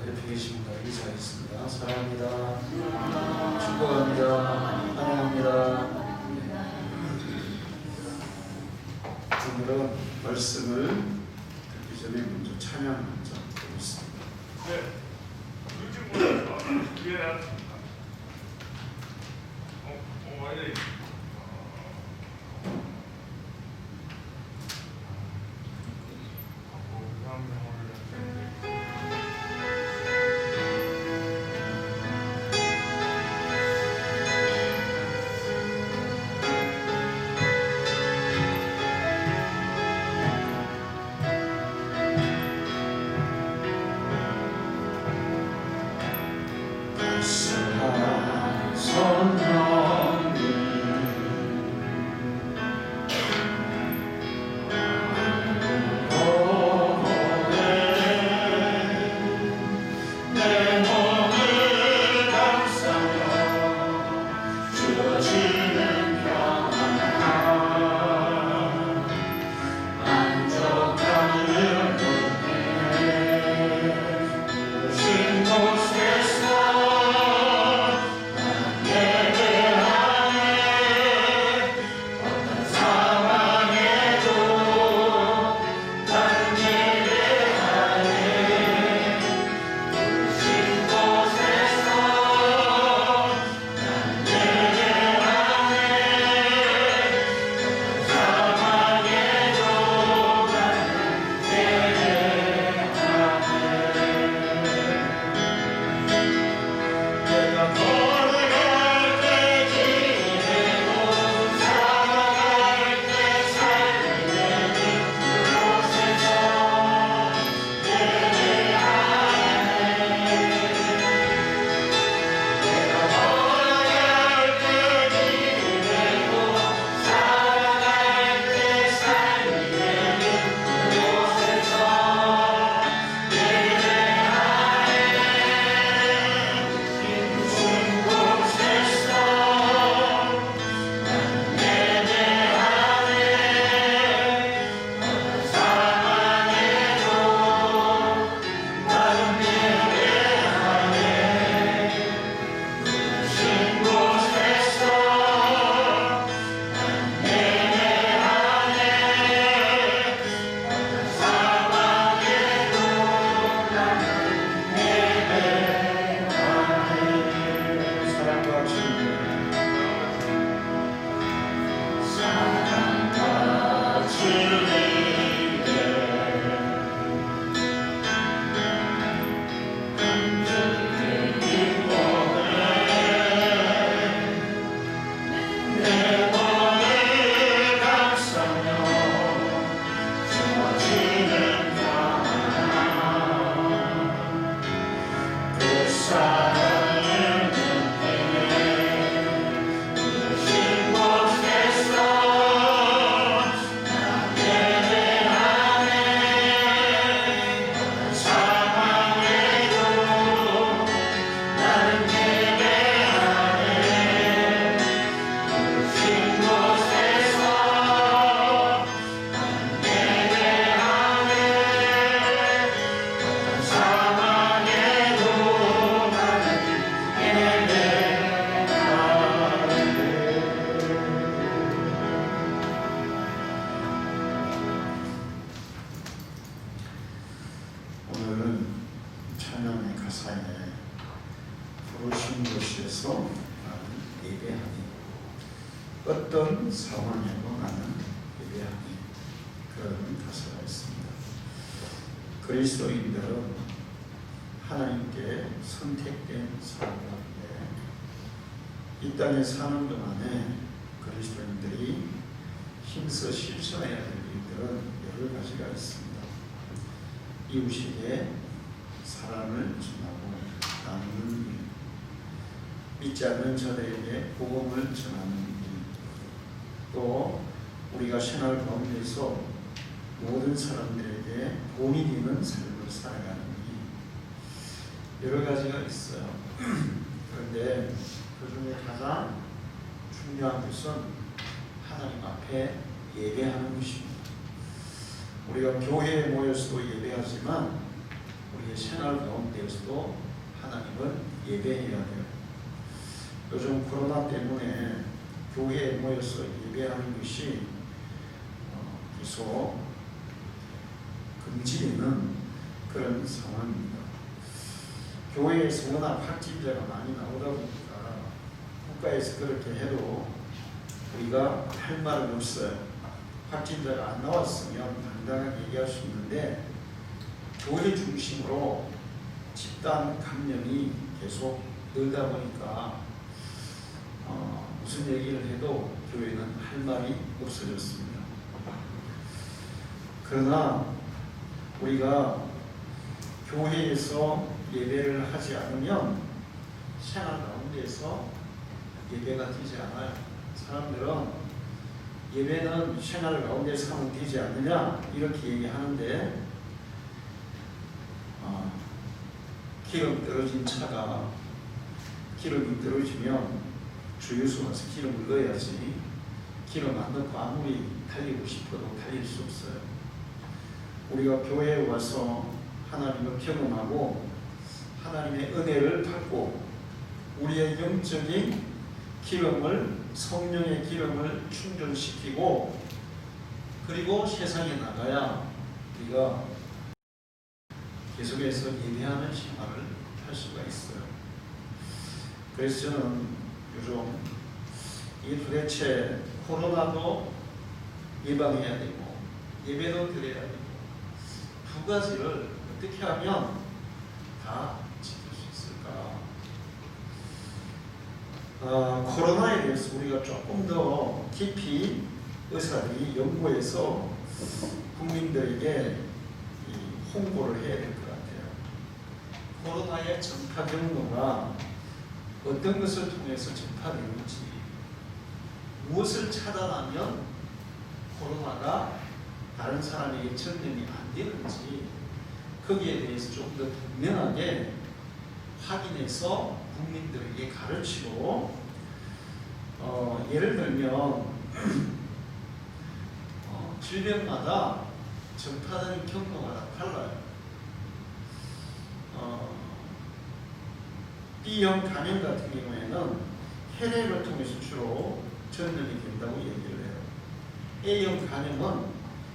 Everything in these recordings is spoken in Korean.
옆에 계신 분과 인사하겠습니다. 사랑합니다. 축복합니다. 환영합니다. 오늘은 말씀을 듣기 전에 먼저 찬양 먼저 드리겠습니다. 부르신 곳에서 예배하니 어떤 상황에도 나는 예배하니 그런 가사가 있습니다. 그리스도인들은 하나님께 선택된 사람들인데 이 땅에 사는 동안에 그리스도인들이 힘써 실천해야 될 일들은 여러 가지가 있습니다. 이웃에게 사랑을 전하고 나누는 일, 믿지 않는 자들에게 복음을 전하는 일, 또 우리가 생활 가운데서 모든 사람들에게 본이 되는 삶을 살아가는 일, 여러 가지가 있어요. 그런데 그 중에 가장 중요한 것은 하나님 앞에 예배하는 것입니다. 우리가 교회에 모여서도 예배하지만 우리의 생활 가운데에서도 하나님을 예배해야 돼요. 요즘 코로나 때문에 교회에 모여서 예배하는 것이 계속 금지되는 그런 상황입니다. 교회에서 워낙 확진자가 많이 나오다 보니까 국가에서 그렇게 해도 우리가 할 말은 없어요. 확진자가 안 나왔으면 당당하게 얘기할 수 있는데 교회 중심으로 집단 감염이 계속 늘다 보니까 무슨 얘기를 해도 교회는 할 말이 없어졌습니다. 그러나 우리가 교회에서 예배를 하지 않으면 생활 가운데에서 예배가 되지 않아요. 사람들은 예배는 생활 가운데서 하면 되지 않느냐 이렇게 얘기하는데 기름 떨어진 차가 기름이 떨어지면 주유소 가서 기름을 넣어야지 기름 안 넣고 아무리 달리고 싶어도 달릴 수 없어요. 우리가 교회에 와서 하나님을 경험하고 하나님의 은혜를 받고 우리의 영적인 기름을 성령의 기름을 충전시키고 그리고 세상에 나가야 우리가 계속해서 예배하는 생활을 할 수가 있어요. 그래서 저는 요즘 이 도대체 코로나도 예방해야 되고 예배도 드려야 되고 두 가지를 어떻게 하면 다 지킬 수 있을까? 코로나에 대해서 우리가 조금 더 깊이 의사들이 연구해서 국민들에게 홍보를 해야 될 것 같아요. 코로나의 전파 경로가 어떤 것을 통해서 전파되는지, 무엇을 차단하면 코로나가 다른 사람에게 전염이 안 되는지 거기에 대해서 조금 더 분명하게 확인해서 국민들에게 가르치고 예를 들면 질병마다 전파되는 경로가 다 달라요. B형 감염 같은 경우에는 혈액을 통해서 주로 전염이 된다고 얘기를 해요. A형 감염은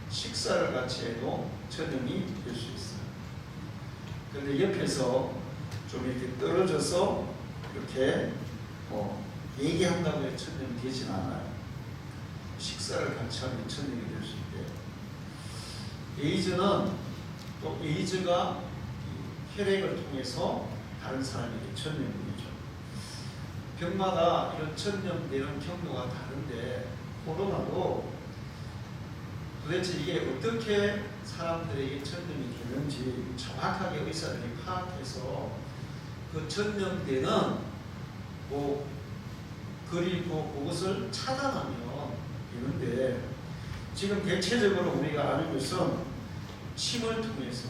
식사를 같이 해도 전염이 될 수 있어요. 그런데 옆에서 좀 이렇게 떨어져서 이렇게 얘기한다고 해서 전염이 되진 않아요. 식사를 같이 하면 전염이 될 수 있대요. 에이즈는 또 에이즈가 혈액을 통해서 다른 사람에게 전염이 되죠. 병마다 이런 전염되는 경로가 다른데 코로나도 도대체 이게 어떻게 사람들에게 전염이 되는지 정확하게 의사들이 파악해서 그 전염되는 그리고 그것을 차단하면 되는데 지금 대체적으로 우리가 아는 것은 침을 통해서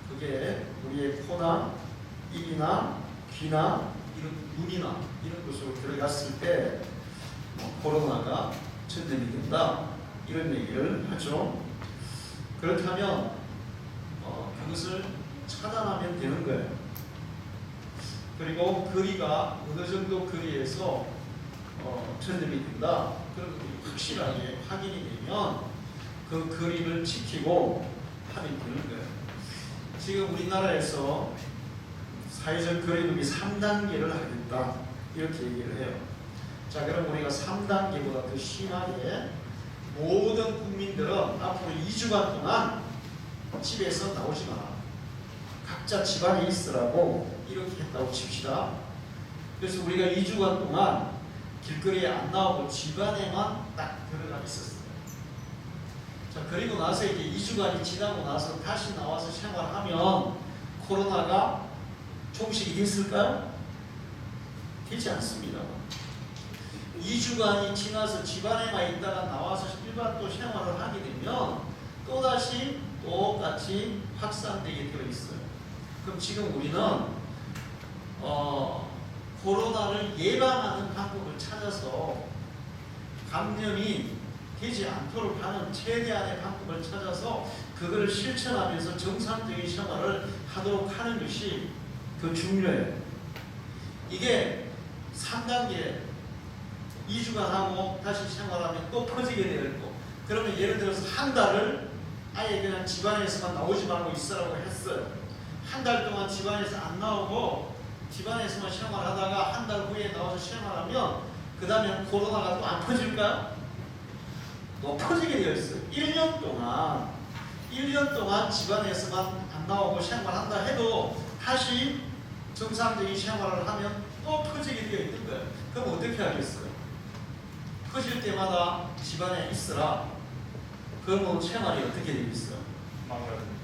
그게 우리의 코나 입이나 귀나 이런 눈이나 이런 곳으로 들어갔을 때 코로나가 전염이 된다 이런 얘기를 하죠. 그렇다면 그것을 차단하면 되는 거예요. 그리고 거리가 어느 정도 거리에서 전염이 된다. 그런 것이 확실하게 확인이 되면 그 거리를 지키고 하면 되는 거예요. 지금 우리나라에서 사회적 거리두기 3단계를 하겠다 이렇게 얘기를 해요. 자, 그럼 우리가 3단계보다 더 심하게 모든 국민들은 앞으로 2주간 동안 집에서 나오지 마라. 각자 집안에 있으라고 이렇게 했다고 칩시다. 그래서 우리가 2주간 동안 길거리에 안 나오고 집안에만 딱 들어가 있었어요. 자, 그리고 나서 이제 2주간이 지나고 나서 다시 나와서 생활하면 코로나가 종식이 됐을까요? 되지 않습니다. 2주간이 지나서 집안에만 있다가 나와서 일반 또 생활을 하게 되면 또다시 똑같이 확산되게 되어 있어요. 그럼 지금 우리는 코로나를 예방하는 방법을 찾아서 감염이 되지 않도록 하는 최대한의 방법을 찾아서 그걸 실천하면서 정상적인 생활을 하도록 하는 것이 더 중요해요. 이게 3단계 2주간 하고 다시 생활하면 또 퍼지게 되어 있고, 그러면 예를 들어서 한 달을 아예 그냥 집안에서만 나오지 말고 있으라고 했어요. 한 달 동안 집안에서 안 나오고 집안에서만 생활하다가 한 달 후에 나와서 생활하면 그 다음에 코로나가 또 안 퍼질까요? 또 퍼지게 되어 있어요. 1년 동안 집안에서만 안 나오고 생활한다 해도 다시 정상적인 생활을 하면 또 퍼지게 되어 있는 거예요. 그럼 어떻게 하겠어요? 퍼질 때마다 집안에 있으라. 그러면 생활이 어떻게 되겠어요?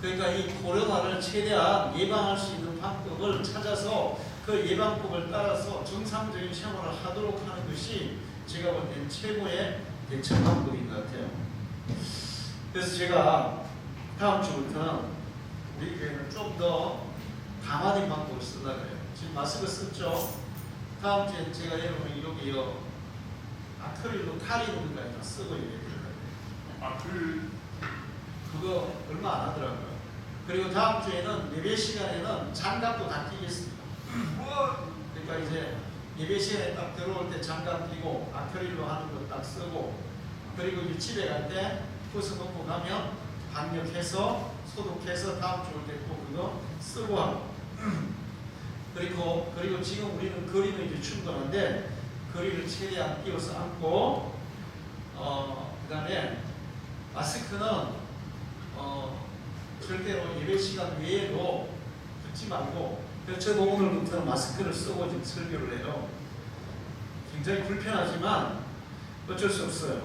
그러니까 이 코로나를 최대한 예방할 수 있는 방법을 찾아서 그 예방법을 따라서 정상적인 생활을 하도록 하는 것이 제가 볼 때는 최고의 대처 방법인 것 같아요. 그래서 제가 다음 주부터는 우리 교회는 좀 더 강화된 방법을 쓰려고 해요. 지금 마스크 썼죠? 다음 주에 제가 여러분 여기요 아크릴로 칼이 있는 거까지 다 쓰고 이래요. 그거 얼마 안 하더라고요. 그리고 다음 주에는 예배 시간에는 장갑도 다 끼겠습니다. 그러니까 이제 예배 시간에 딱 들어올 때 장갑 끼고 아크릴로 하는 거 딱 쓰고, 그리고 이제 집에 갈 때 벗어놓고 가면 방역해서 소독해서 다음 주 올 때 또 그거 쓰고 하고. 그리고 지금 우리는 거리는 이제 충분한데 거리를 최대한 끼워서 앉고, 그 다음에 마스크는 절대로 예배 시간 외에도 듣지 말고, 그래서 저도 오늘부터는 마스크를 쓰고 지금 설교를 해요. 굉장히 불편하지만 어쩔 수 없어요.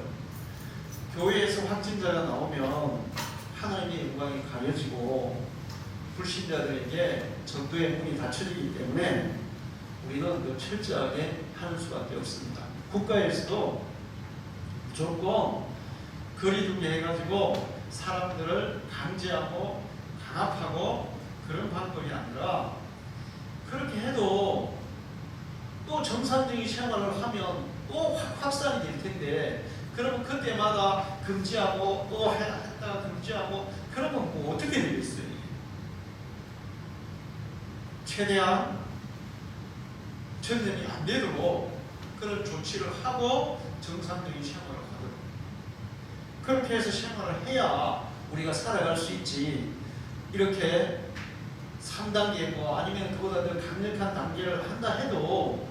교회에서 확진자가 나오면 하나님의 영광이 가려지고 불신자들에게 전도의 문이 닫혀지기 때문에 우리는 더 철저하게 하는 수밖에 없습니다. 국가에서도 무조건 거리두기 해가지고 사람들을 강제하고 강압하고 그런 방법이 아니라, 그렇게 해도 또 정상적인 생활을 하면 또 확산이 될 텐데, 그러면 그때마다 금지하고 또 했다가 금지하고 그러면 뭐 어떻게 되겠어요? 최대한 전염이 안 되도록 그런 조치를 하고 정상적인 생활을 하도록, 그렇게 해서 생활을 해야 우리가 살아갈 수 있지. 이렇게 3단계 뭐 아니면 그보다 더 강력한 단계를 한다 해도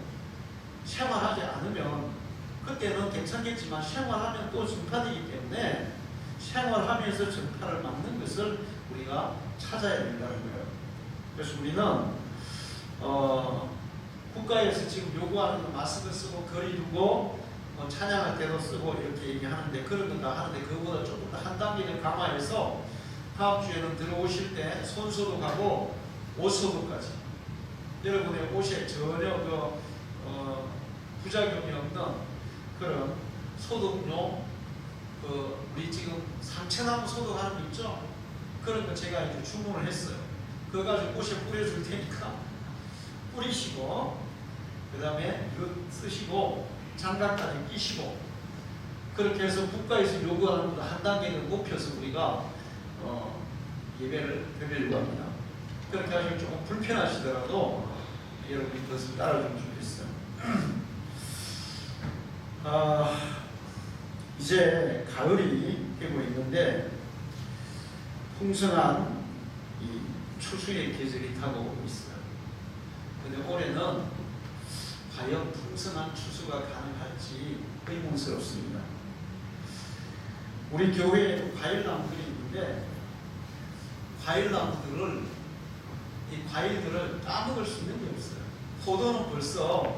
생활하지 않으면 그때는 괜찮겠지만 생활하면 또 전파되기 때문에 생활하면서 전파를 막는 것을 우리가 찾아야 된다는 거예요. 그래서 우리는 국가에서 지금 요구하는 마스크 쓰고 거리 두고 찬양할 때도 쓰고 이렇게 얘기하는데, 그런 건 다 하는데 그거보다 조금 더 한 단계를 강화해서 다음 주에는 들어오실 때 손소독하고 옷소독까지, 여러분의 옷에 전혀 부작용이 없는 그런 소독용, 우리 지금 상처나무 소독하는 거 있죠? 그런 거 제가 이제 주문을 했어요. 그거 가지고 옷에 뿌려줄 테니까 뿌리시고, 그 다음에 이거 쓰시고 장갑까지 끼시고, 그렇게 해서 국가에서 요구하는 것도 한 단계를 높여서 우리가 예배를 드리려고 합니다. 그렇게 하시면 조금 불편하시더라도 여러분이 그것을 따라주면 좋겠어요. 이제 가을이 되고 있는데 풍성한 이 추수의 계절이 다가오고 있어요. 그런데 올해는 과연 풍성한 추수가 가능할지 의문스럽습니다. 우리 교회에도 과일나무들이 있는데 이 과일들을 따먹을 수 있는 게 없어요. 포도는 벌써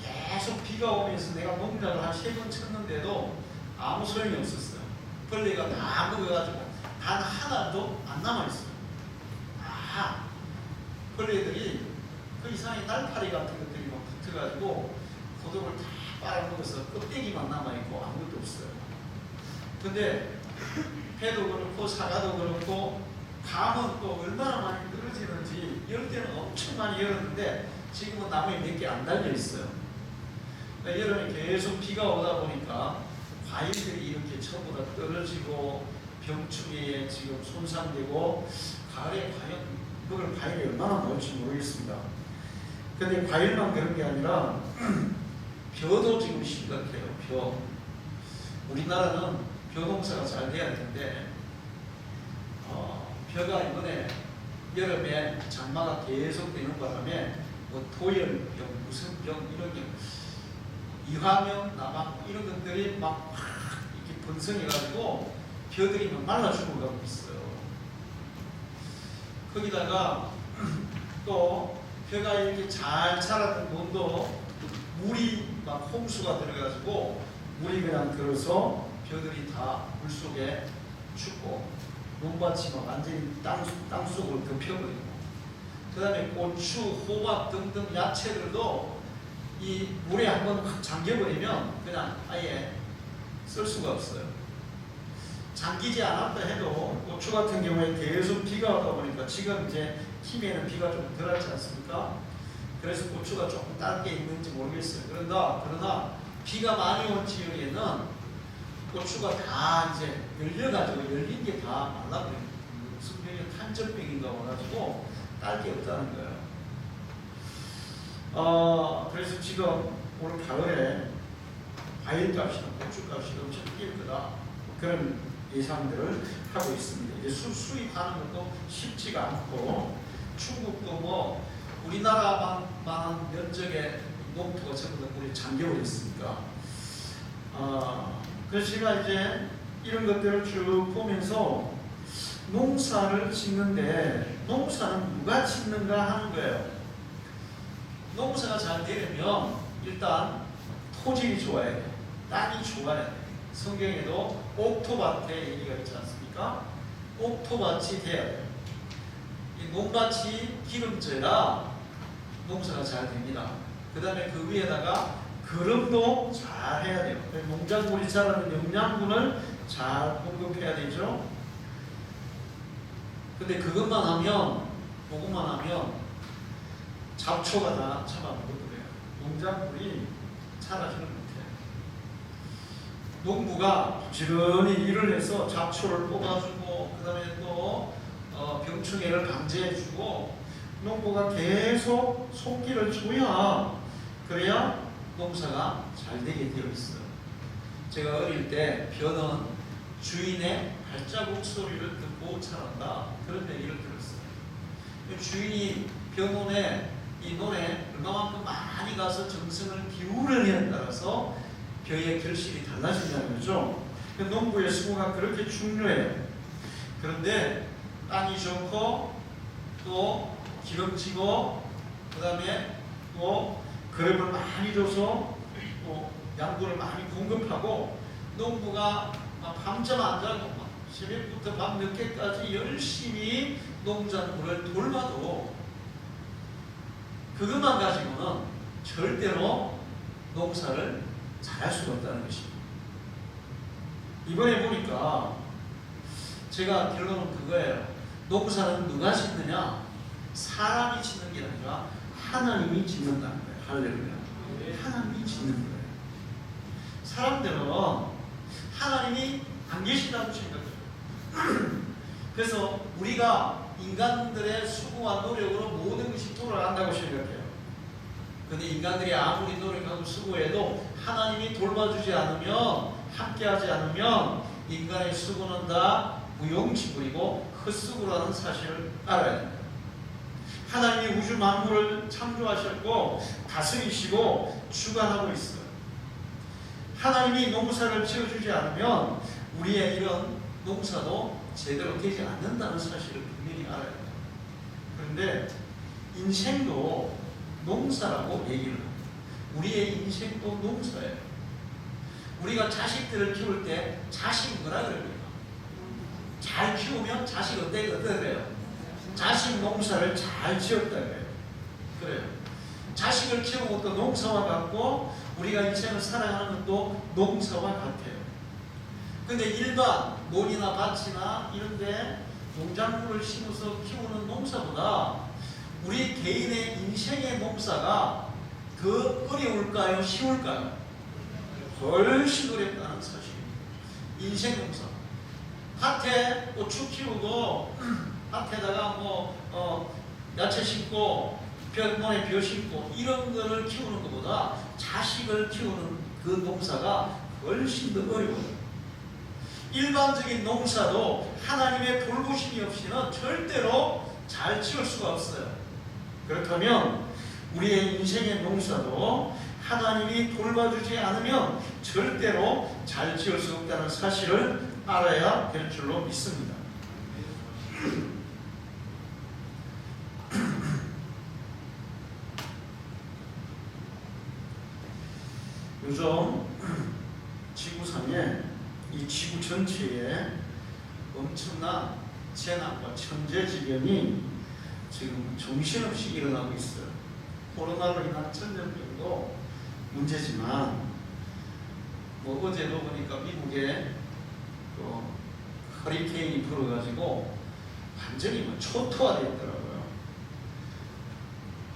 계속 비가 오면서 내가 농작을 한 3번 쳤는데도 아무 소용이 없었어요. 벌레가 다 먹어가지고 단 하나도 안 남아있어요. 벌레들이 그 이상의 날파리 같은 것들이 막 붙어가지고 포도를 다 빨아먹어서 껍데기만 남아있고 아무것도 없어요. 근데 배도 그렇고 사과도 그렇고 감은 또 얼마나 많이 떨어지는지, 열 때는 엄청 많이 열었는데 지금은 나무에 몇 개 안 달려있어요. 그러니까 여름에 계속 비가 오다 보니까 과일들이 이렇게 전부 다 떨어지고 병충해에 지금 손상되고, 가을에 과연 그걸 과일이 얼마나 나올지 모르겠습니다. 근데 과일만 그런 게 아니라 벼도 지금 심각해요. 벼. 우리나라는 벼 농사가 잘 돼야 되는데 벼가 이번에 여름에 장마가 계속 되는 바람에 뭐 토열병, 무슨 병 이런 게 이화명, 나방 이런 것들이 막 이렇게 번성해가지고 벼들이 막 말라 죽어가고 있어요. 거기다가 또 벼가 이렇게 잘 자라던 논도 물이 막 홍수가 들어가지고 물이 그냥 들어서 벼들이 다 물속에 죽고 논밭이 막 완전히 땅속으로 덮여버리고, 그 다음에 고추, 호박 등등 야채들도 이 물에 한번 확 잠겨버리면 그냥 아예 쓸 수가 없어요. 잠기지 않았다 해도 고추 같은 경우에 계속 비가 오다 보니까 지금 이제 김해는 비가 좀 덜하지 않습니까? 그래서 고추가 조금 짧게 있는지 모르겠어요. 그러나 비가 많이 온 지역에는 고추가 다 이제 열려가지고 열린 게 다 말라버려요. 무슨 병이 탄저병인가 와가지고 딸 게 없다는 거예요. 그래서 지금 올 가을에 과일값이나 고추값이 엄청 뛸 거다, 그런 예상들을 하고 있습니다. 이제 수입하는 것도 쉽지가 않고, 중국도 뭐 우리나라만 면적의 농토가 전부 다 물에 잠겨버렸으니까. 그래서 제가 이제 이런 것들을 쭉 보면서 농사를 짓는데 농사는 누가 짓는가 하는 거예요. 농사가 잘 되려면 일단 토질이 좋아야 돼. 땅이 좋아야 돼. 성경에도 옥토밭의 얘기가 있지 않습니까? 옥토밭이 돼야 돼. 이 논밭이 기름져야 농사가 잘 됩니다. 그 다음에 그 위에다가 거름도 잘 해야 돼요. 농작물이 자라는 영양분을 잘 공급해야 되죠. 근데 그것만 하면 잡초가 다 잡아먹어버려요. 농작물이 자라지는 못해요. 농부가 부지런히 일을 해서 잡초를 뽑아주고, 그 다음에 또 병충해를 방지해주고, 농부가 계속 손길을 줘야, 그래야 농사가 잘 되게 되어 있어요. 제가 어릴 때 벼는 주인의 발자국 소리를 듣고 자란다, 그런 얘기를 들었어요. 주인이 벼논에, 이 논에 얼마만큼 많이 가서 정성을 기울이느냐에 따라서 벼의 결실이 달라진다는 거죠. 농부의 수고가 그렇게 중요해요. 그런데 땅이 좋고 또 기름지고, 그 다음에 또 거름을 많이 줘서 또 양분을 많이 공급하고, 농부가 밤잠 안 자고 새벽부터 밤 늦게까지 열심히 농작물을 돌봐도 그것만 가지고는 절대로 농사를 잘할 수가 없다는 것입니다. 이번에 보니까 제가 결론은 그거예요. 농사는 누가 짓느냐? 사람이 짓는 게 아니라 하나님이 짓는다는 거예요. 할렐루야. 하나님이 짓는 거예요. 사람들은 하나님이 안 계신다고 생각해요. 그래서 우리가 인간들의 수고와 노력으로 모든 것이 돌아간다고 생각해요. 근데 인간들이 아무리 노력하고 수고해도 하나님이 돌봐주지 않으면, 함께하지 않으면 인간의 수고는 다 무용지물이고 헛수고라는 사실을 알아야 됩니다. 하나님이 우주 만물을 창조하셨고 다스리시고 주관하고 있어요. 하나님이 농사를 지어주지 않으면 우리의 이런 농사도 제대로 되지 않는다는 사실을 분명히 알아야 돼요. 그런데 인생도 농사라고 얘기를 합니다. 우리의 인생도 농사예요. 우리가 자식들을 키울 때 자식 뭐라 그럽니까? 잘 키우면 자식 어때 그래요? 자식 농사를 잘 지었다 그래요. 그래요. 자식을 키우는 것도 농사와 같고, 우리가 인생을 살아가는 것도 농사와 같아요. 근데 일반 논이나 밭이나 이런데 농작물을 심어서 키우는 농사보다 우리 개인의 인생의 농사가 더 어려울까요? 쉬울까요? 훨씬 어렵다는 사실입니다. 인생 농사. 밭에 고추 키우고 밭에다가 야채 심고 벼 심고 이런 거를 키우는 것보다 자식을 키우는 그 농사가 훨씬 더 어려워요. 일반적인 농사도 하나님의 돌보심이 없이는 절대로 잘 지을 수가 없어요. 그렇다면 우리의 인생의 농사도 하나님이 돌봐주지 않으면 절대로 잘 지을 수 없다는 사실을 알아야 될 줄로 믿습니다. 요즘 지구상에 이 지구 전체에 엄청난 재난과 천재지변이 지금 정신없이 일어나고 있어요. 코로나로 인한 전염병도 문제지만 어제도 보니까 미국에 허리케인이 불어가지고 완전히 초토화되었더라고요.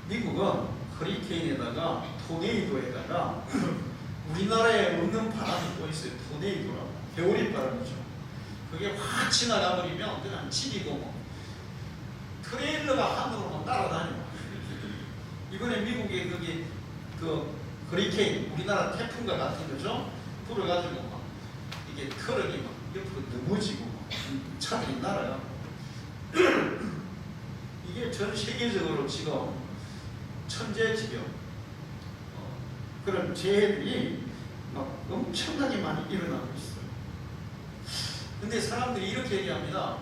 미국은 허리케인에다가 토네이도에다가 우리나라에 없는 바람이 또 있어요. 토네이도라고. 겨울이 바람이죠. 그게 확 지나가 버리면 그냥 집이고 트레일러가 하늘로 날아다니고. 이번에 미국에 그 허리케인, 우리나라 태풍과 같은 거죠. 불어가지고 막 이게 트럭이 막 옆으로 넘어지고 차들이 날아가고. 이게 전 세계적으로 지금 천재지변 그런 재해들이 막 엄청나게 많이 일어나고 있어요. 근데 사람들이 이렇게 얘기합니다.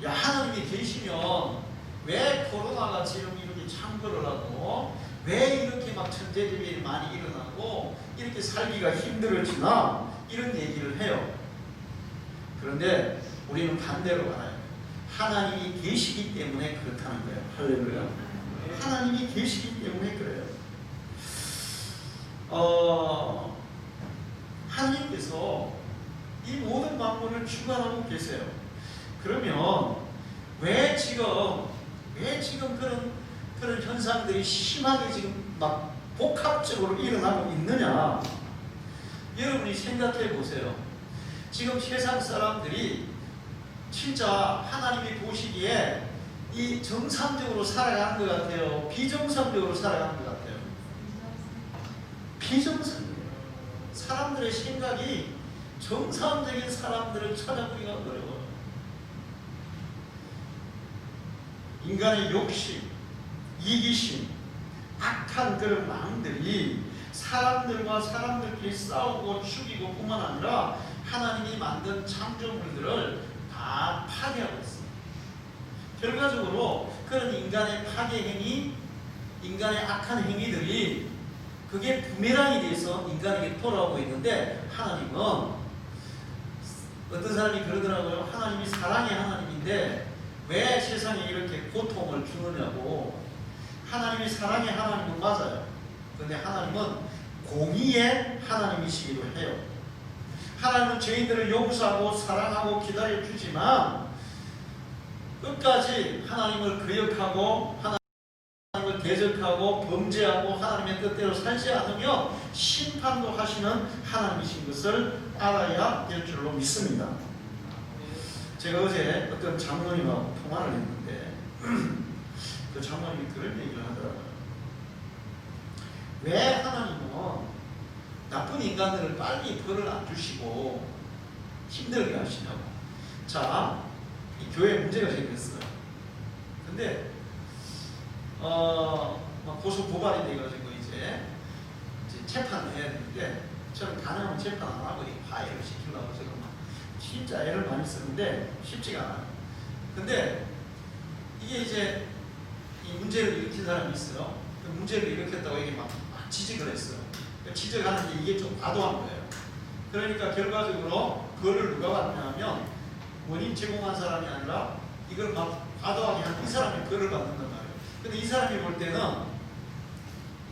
야, 하나님이 계시면 왜 코로나가 지금 이렇게 창궐을 하고 왜 이렇게 막 천재지변이 많이 일어나고 이렇게 살기가 힘들어지나 이런 얘기를 해요. 그런데 우리는 반대로 알아요. 하나님이 계시기 때문에 그렇다는 거예요. 할렐루야. 하나님이 계시기 때문에 그래요. 하나님께서 이 모든 만물을 주관하고 계세요. 그러면 왜 지금 그런 현상들이 심하게 지금 막 복합적으로 일어나고 있느냐? 여러분이 생각해 보세요. 지금 세상 사람들이 진짜 하나님이 보시기에 이 정상적으로 살아가는 것 같아요? 비정상적으로 살아가는 것 같아요? 비정상이에요. 사람들의 생각이 정상적인 사람들을 찾아보기가 어려워요. 인간의 욕심, 이기심, 악한 그런 마음들이 사람들과 사람들끼리 싸우고 죽이고 뿐만 아니라 하나님이 만든 창조물들을 다 파괴하고 있습니다. 결과적으로 그런 인간의 파괴 행위, 인간의 악한 행위들이 그게 부메랑이 돼서 인간에게 돌아오고 있는데 하나님은 어떤 사람이 그러더라고요. 하나님이 사랑의 하나님인데 왜 세상에 이렇게 고통을 주느냐고. 하나님이 사랑의 하나님은 맞아요. 그런데 하나님은 공의의 하나님이시기도 해요. 하나님은 저희들을 용서하고 사랑하고 기다려주지만 끝까지 하나님을 거역하고 하나님을 대적하고 범죄하고 하나님의 뜻대로 살지 않으면 심판도 하시는 하나님이신 것을 알아야 될 줄로 믿습니다. 제가 어제 어떤 장로님하고 통화를 했는데 그 장로님이 그런 얘기를 하더라고요. 왜 하나님은 나쁜 인간들을 빨리 벌을 안 주시고 힘들게 하시냐고. 자, 이 교회에 문제가 생겼어요. 근데 막 고소 고발이 돼가지고 이제 재판을 해야 되는데 저는 가능하면 재판 안 하고 파일을 시키려고 제가 막 진짜 애를 많이 쓰는데 쉽지가 않아요. 근데 이게 이제 이 문제를 일으킨 사람이 있어요. 그 문제를 일으켰다고 이게 막 지적을 했어요. 지적하는데 이게 좀 과도한 거예요. 그러니까 결과적으로 그거를 누가 받냐면 원인 제공한 사람이 아니라 이걸 막 과도하게 한 이 사람이 그거를 받는단 말이에요. 근데 이 사람이 볼 때는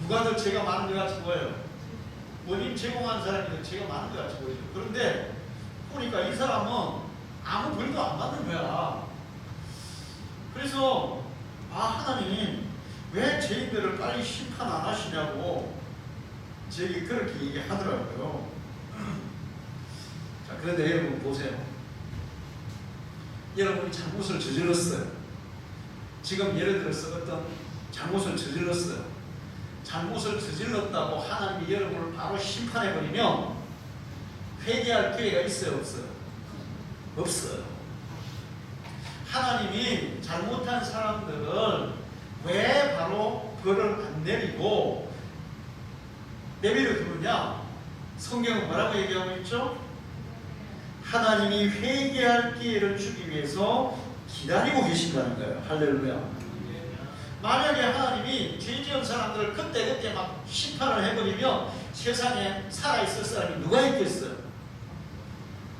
누가 더 죄가 많은 것 같이 보여요. 원인 제공한 사람이 더 죄가 많은 것 같이 보이죠. 그런데 보니까 이 사람은 아무 벌도 안 받는 거야. 그래서 하나님 왜 죄인들을 빨리 심판 안 하시냐고 저에게 그렇게 얘기하더라고요. 자, 그런데 여러분 보세요. 여러분이 잘못을 저질렀어요. 지금 예를 들어서 어떤 잘못을 저질렀어요. 잘못을 저질렀다고 하나님이 여러분을 바로 심판해버리면 회개할 기회가 있어요, 없어요? 없어요. 하나님이 잘못한 사람들을 왜 바로 벌을 안 내리고 내버려 두느냐? 성경은 뭐라고 얘기하고 있죠? 하나님이 회개할 기회를 주기 위해서 기다리고 계신다는 거예요. 할렐루야. 만약에 하나님이 죄 지은 사람들을 그때그때 막 심판을 해버리면 세상에 살아있을 사람이 누가 있겠어요?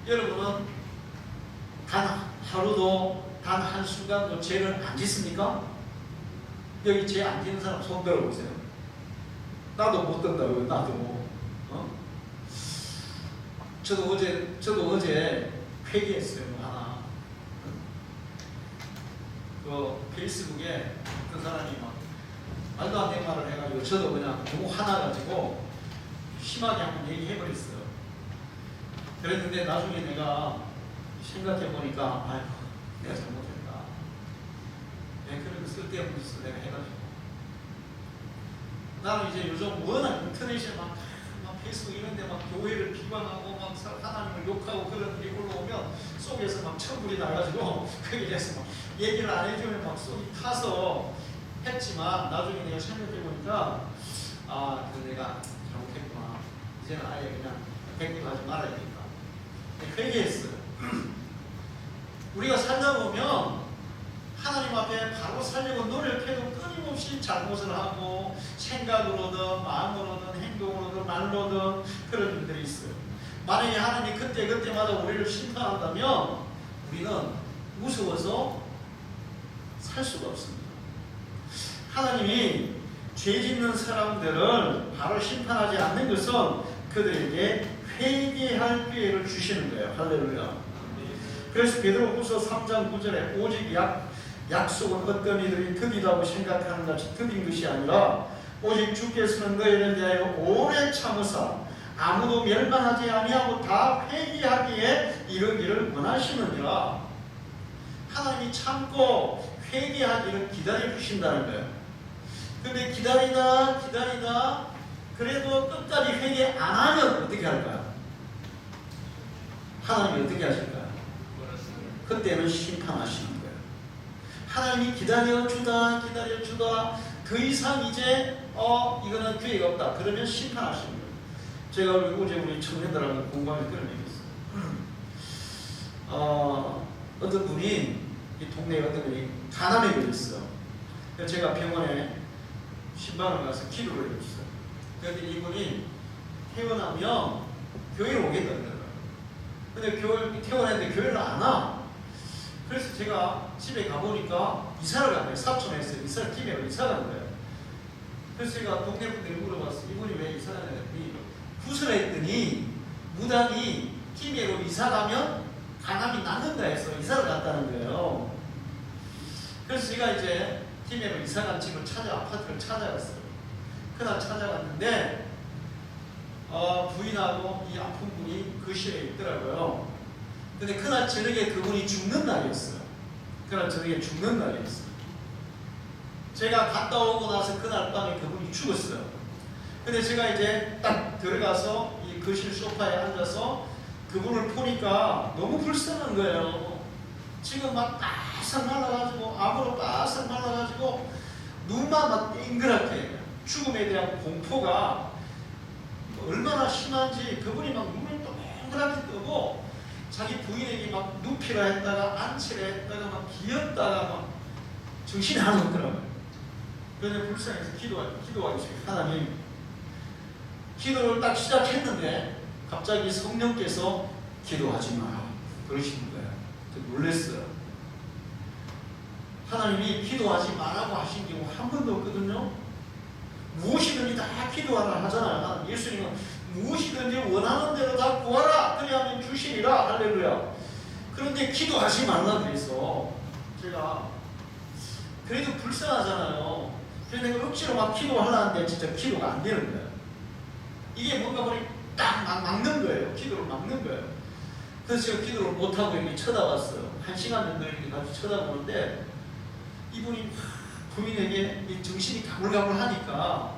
여러분은 단 하루도 단 한순간도 죄를 안 짓습니까? 여기 죄 안 짓는 사람 손 들어보세요. 나도 못 든다고요. 나도. 저도 어제 회개했어요. 하나. 그 페이스북에 어떤 사람이 막 말도 안 되는 말을 해가지고 저도 그냥 너무 화나가지고 심하게 한번 얘기해버렸어요. 그랬는데 나중에 내가 생각해보니까 아이고 내가 잘못했다. 그래도 쓸데없는 짓을 내가 해가지고 나는 이제 요즘 워낙 인터넷에 막 페이스북 이런 데 막 교회를 비방하고 막 하나님을 욕하고 그런 일이 올라오면 속에서 막 천불이 나가지고 거기에 대해서 막 얘기를 안 해주면 막 속이 타서 했지만 나중에 내가 생각해보니까 내가 잘못했구나. 이제는 아예 그냥 백립하지 말아야겠다. 회개했어요. 우리가 살다 보면 하나님 앞에 바로 살려고 노력해도 끊임없이 잘못을 하고 생각으로든 마음으로든 행동으로든 말로든 그런 일들이 있어요. 만약에 하나님이 그때마다 우리를 심판한다면 우리는 무서워서 살 수가 없습니다. 하나님이 죄 짓는 사람들을 바로 심판하지 않는 것은 그들에게 회개할 기회를 주시는 거예요. 할렐루야. 그래서 베드로후서 3장 9절에 오직 약속은 어떤 이들이 더디다고 생각하는 같이 더딘 것이 아니라 오직 주께서는 너희를 대하여 오래 참으사 아무도 멸망하지 아니하고 다 회개하기에 이르기를 원하시느니라. 하나님이 참고 회개하기를 기다려 주신다는 거예요. 근데 기다리다 그래도 끝까지 회개 안 하면 어떻게 할까요? 하나님이 어떻게 하실까요? 그때는 심판하시는 거예요. 하나님이 기다려주다 더 이상 이제 이거는 기회가 없다. 그러면 심판하시는 거예요. 제가 어제 우리 청년들하고 공부하면서 그런 얘기 했어요. 어떤 분이 이 동네에 어떤 분이 간암에 걸렸어요. 그래서 제가 병원에 신방을 가서 기도를 해줬어요. 그런데 이분이 퇴원하면 교회를 오겠다는 거예요. 근데 퇴원했는데 교회를 안 와. 그래서 제가 집에 가보니까 이사를 간 거예요. 사촌에서 김해로 이사 간 거예요. 그래서 제가 동네 분들이 물어봤어요. 이분이 왜 이사 가냐니 구슬했더니 무당이 김해로 이사 가면 간암이 낫는다 해서 이사를 갔다는 거예요. 그래서 제가 이제 김해로 이사 간 집을 아파트를 찾아갔어요. 그날 찾아갔는데 부인하고 이 아픈 분이 그 시에 있더라고요. 근데 그날 저녁에 그분이 죽는 날이었어요. 제가 갔다 오고 나서 그날 밤에 그분이 죽었어요. 근데 제가 이제 딱 들어가서 이 거실 소파에 앉아서 그분을 보니까 너무 불쌍한 거예요. 지금 막 바싹 말라가지고 암으로 바싹 말라가지고 눈만 막 땡그랗게 죽음에 대한 공포가 얼마나 심한지 그분이 막 눈을 동그랗게 뜨고 자기 부인에게 막 눕히라 했다가 안치라 했다가 막 기었다가 막 정신이 안 없더라고요. 그래서 불쌍해서 기도하기 시작해요. 하나님, 기도를 딱 시작했는데 갑자기 성령께서 기도하지 마라 그러시는 거예요. 놀랐어요. 하나님이 기도하지 말라고 하신 경우 한 번도 없거든요. 무엇이든지 다 기도하라 하잖아요. 예수님은 무엇이든지 원하는 대로 다 구하라 그리하면 주시리라. 할렐루야. 그런데 기도하지 말라 그래서 제가 그래도 불쌍하잖아요. 그래서 내가 억지로 막 기도하려는데 진짜 기도가 안 되는 거예요. 이게 뭔가 머리 딱 막는 거예요. 기도를 막는 거예요. 그래서 제가 기도를 못하고 이렇게 쳐다봤어요. 한 시간 정도 이렇게 같이 쳐다보는데 이분이 부인에게 이 정신이 가물가물하니까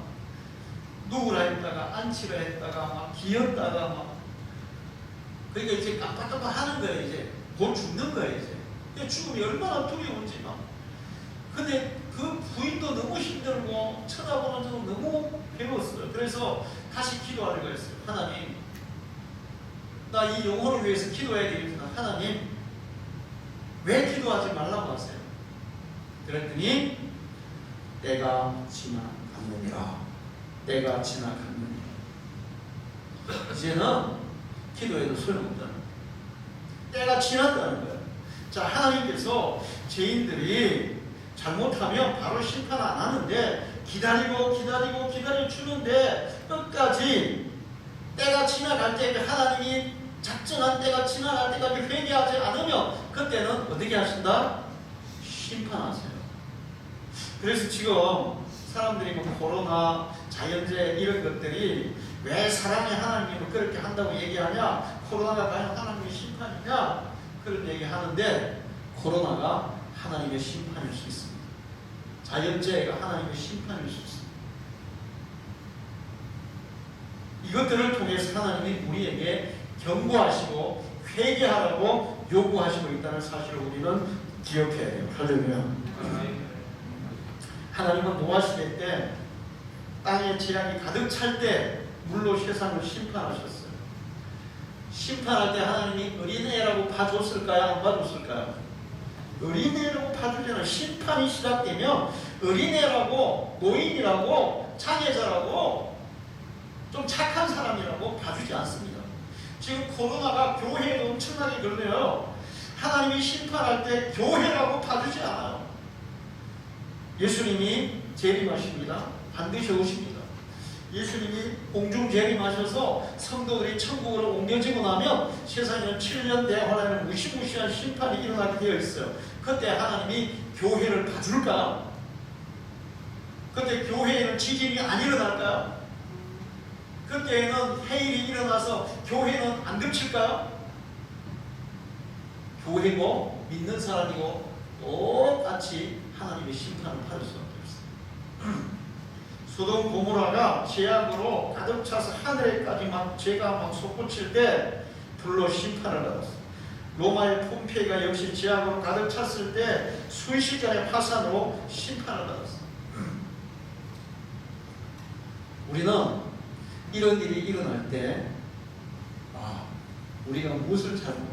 누우라 했다가 앉히라 했다가 막 기었다가 막 그러니까 이제 깜빡깜빡 하는 거예요. 이제 곧 죽는 거예요. 이제 죽음이 얼마나 두려운지 막. 근데 그 부인도 너무 힘들고 쳐다보는 도 너무 배웠어요. 그래서 다시 기도하는 거였어요. 하나님, 나 이 영혼을 위해서 기도해야 되겠구나. 하나님, 왜 기도하지 말라고 하세요? 그랬더니 때가 지나갔느니라. 때가 지나갔느니라. 이제는 기도해도 소용없다는 거예요. 때가 지났다는 거예요. 자, 하나님께서 죄인들이 잘못하면 바로 심판 안 하는데 기다리고 주는데 끝까지 때가 지나갈 때 하나님이 작정한 때가 지나갈 때까지 회개하지 않으면 그때는 어떻게 하신다? 심판하세요. 그래서 지금 사람들이 뭐 코로나, 자연재해 이런 것들이 왜 사람이 하나님을 그렇게 한다고 얘기하냐? 코로나가 과연 하나님의 심판이냐? 그런 얘기하는데 코로나가 하나님의 심판일 수 있습니다. 자연재해가 하나님의 심판일 수 있습니다. 이것들을 통해서 하나님이 우리에게 경고하시고 회개하라고 요구하시고 있다는 사실을 우리는 기억해야 돼요. 할렐루야. 하나님은 노아 시대 때 땅에 재앙이 가득 찰 때 물로 세상을 심판하셨어요. 심판할 때 하나님이 어린애라고 봐줬을까요? 안 봐줬을까요? 어린애라고 봐주잖아요. 심판이 시작되면 어린애라고, 노인이라고, 장애자라고, 좀 착한 사람이라고 봐주지 않습니다. 지금 코로나가 교회에 엄청나게 걸려요. 하나님이 심판할 때 교회라고 봐주지 않아요. 예수님이 재림하십니다. 반드시 오십니다. 예수님이 공중 재림하셔서 성도들이 천국으로 옮겨지고 나면 세상에는 7년 대환란의 무시무시한 심판이 일어나게 되어 있어요. 그때 하나님이 교회를 봐줄까요? 그때 교회에는 지진이 안 일어날까요? 그때에는 해일이 일어나서 교회는 안 겹칠까요? 교회고 믿는 사람이고 똑같이 하나님의 심판을 받을 수밖에 없어요. 소돔 고모라가 죄악으로 가득 차서 하늘에까지 막 죄가 막 솟구칠 때 불로 심판을 받았어요. 로마의 폼페이가 역시 죄악으로 가득 찼을 때 순식간에 화산으로 심판을 받았어요. 우리는 이런 일이 일어날 때 우리가 무엇을 잘못했나?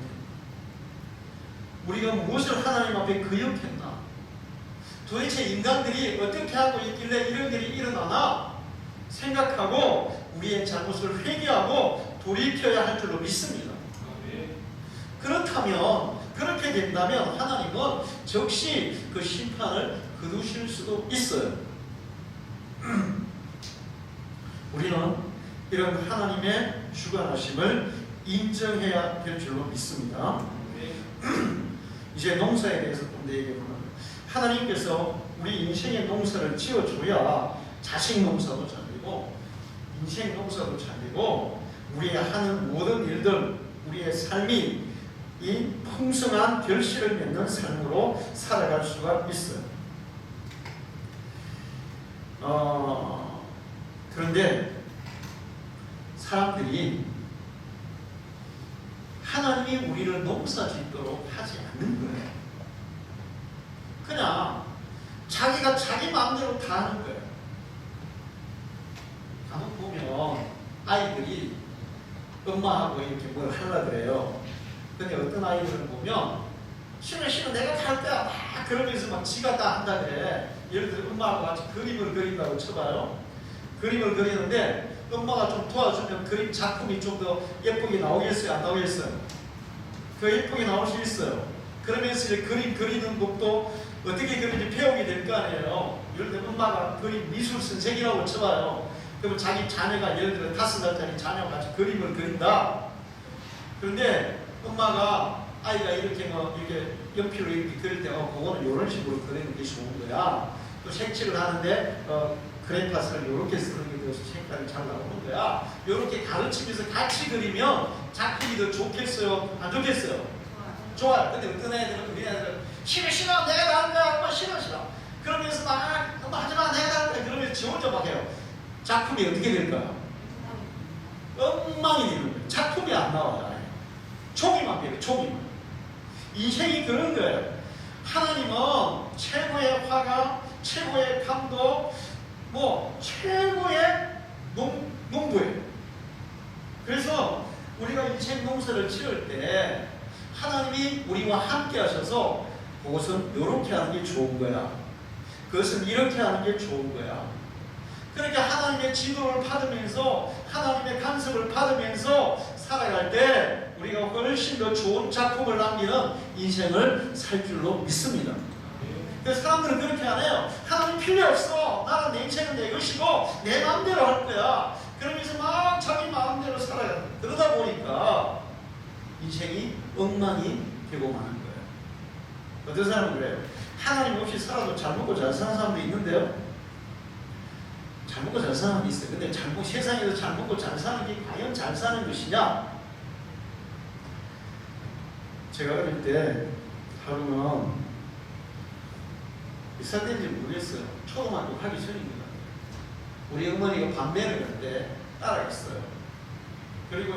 우리가 무엇을 하나님 앞에 거역했나? 도대체 인간들이 어떻게 하고 있길래 이런 일이 일어나나 생각하고 우리의 잘못을 회개하고 돌이켜야 할 줄로 믿습니다. 그렇다면, 그렇게 된다면 하나님은 즉시 그 심판을 거두실 수도 있어요. 우리는 이런 하나님의 주관하심을 인정해야 될 줄로 믿습니다. 이제 농사에 대해서 좀 더 얘기해보면 하나님께서 우리 인생의 농사를 지어줘야 자식 농사도 잘 되고 인생 농사도 잘 되고 우리의 하는 모든 일들, 우리의 삶이 이 풍성한 결실을 맺는 삶으로 살아갈 수가 있어요. 그런데 사람들이 하나님이 우리를 농사 짓도록 하지 않는 거예요. 그냥 자기가 자기 마음대로 다 하는 거예요. 간혹 보면 아이들이 엄마하고 이렇게 뭘 하려고 그래요. 근데 어떤 아이들은 보면 싫어 내가 다 할 거야 막 그러면서 막 지가 다 한다 그래. 예를 들어 엄마하고 같이 그림을 그린다고 쳐봐요. 그림을 그리는데 엄마가 좀 도와주면 그림 작품이 좀 더 예쁘게 나오겠어요? 안 나오겠어요? 그 예쁘게 나올 수 있어요. 그러면서 이제 그림 그리는 것도 어떻게 그리는지 배우게 될 거 아니에요. 예를 들어 엄마가 그림 미술 선생이라고 쳐봐요. 그러면 자기 자녀가 예를 들어 5살짜리 자녀가 같이 그림을 그린다. 그런데 엄마가 아이가 이렇게 뭐 이렇게 연필로 이렇게 그릴 때 그거는 이런 식으로 그리는 게 좋은 거야. 또 색칠을 하는데 그래파스를 이렇게 쓰는 게 더 색깔이 잘 나오는 거야. 이렇게 가르치면서 같이 그리면 작품이 더 좋겠어요? 안 좋겠어요? 좋아요. 근데 어떤 애들은 우리 애들은 싫어 내가 다른 거야 엄마 싫어 그러면서 막 엄마 하지마 내가 다른 거야 그러면서 지 혼자 막 해요. 작품이 어떻게 될까요? 엉망이 되는 거예요. 작품이 안 나와요. 총이만 배워요. 총이만. 인생이 그런 거예요. 하나님은 최고의 화가, 최고의 감독, 뭐 최고의 농부예요. 그래서 우리가 인생 농사를 지을 때 하나님이 우리와 함께 하셔서 그것은 이렇게 하는 게 좋은 거야. 그것은 이렇게 하는 게 좋은 거야. 그러니까 하나님의 지도를 받으면서 하나님의 간섭을 받으면서 살아갈 때 우리가 훨씬 더 좋은 작품을 남기는 인생을 살 줄로 믿습니다. 그래서 사람들은 그렇게 안 해요. 하나님 필요 없어. 나는 내 인생은 내 것이고 내 마음대로 할 거야. 그러면서 막 자기 마음대로 살아요. 그러다 보니까 인생이 엉망이 되고 마는 거예요. 어떤 사람은 그래요. 하나님 없이 살아도 잘 먹고 잘 사는 사람도 있는데요. 잘 먹고 잘 사는 사람이 있어요. 근데 세상에서 잘 먹고 잘 사는 게 과연 잘 사는 것이냐? 제가 어릴 때 하루는 몇 살 때인지 모르겠어요. 초등학교 가기 전입니다. 우리 어머니가 반매를 갈 때 따라했어요. 그리고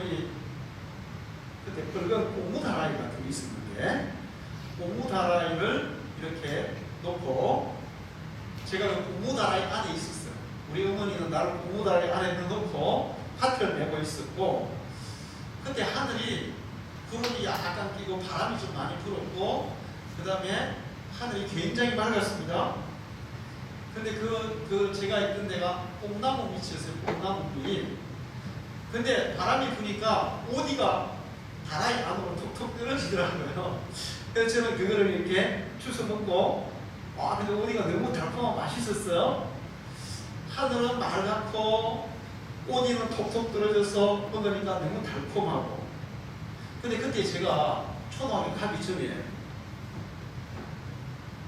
그때 붉은 고무다라이 같은 게 있었는데 고무다라이를 이렇게 놓고 제가 그 고무다라이 안에 있었어요. 우리 어머니는 나를 고무다라이 안에 넣어놓고 밭을 메고 있었고 그때 하늘이 구름이 약간 끼고 바람이 좀 많이 불었고 그 다음에 하늘이 굉장히 맑았습니다. 근데 제가 있던 데가 뽕나무 밑이었어요. 뽕나무 밑. 근데 바람이 부니까 오디가 다라이 안으로 툭툭 떨어지더라고요. 그래서 저는 그거를 이렇게 주워 먹고 근데 오디가 너무 달콤하고 맛있었어요. 하늘은 맑고 오디는 톡톡 떨어져서 먹으니까 너무 달콤하고. 근데 그때 제가 초등학교 가기 전에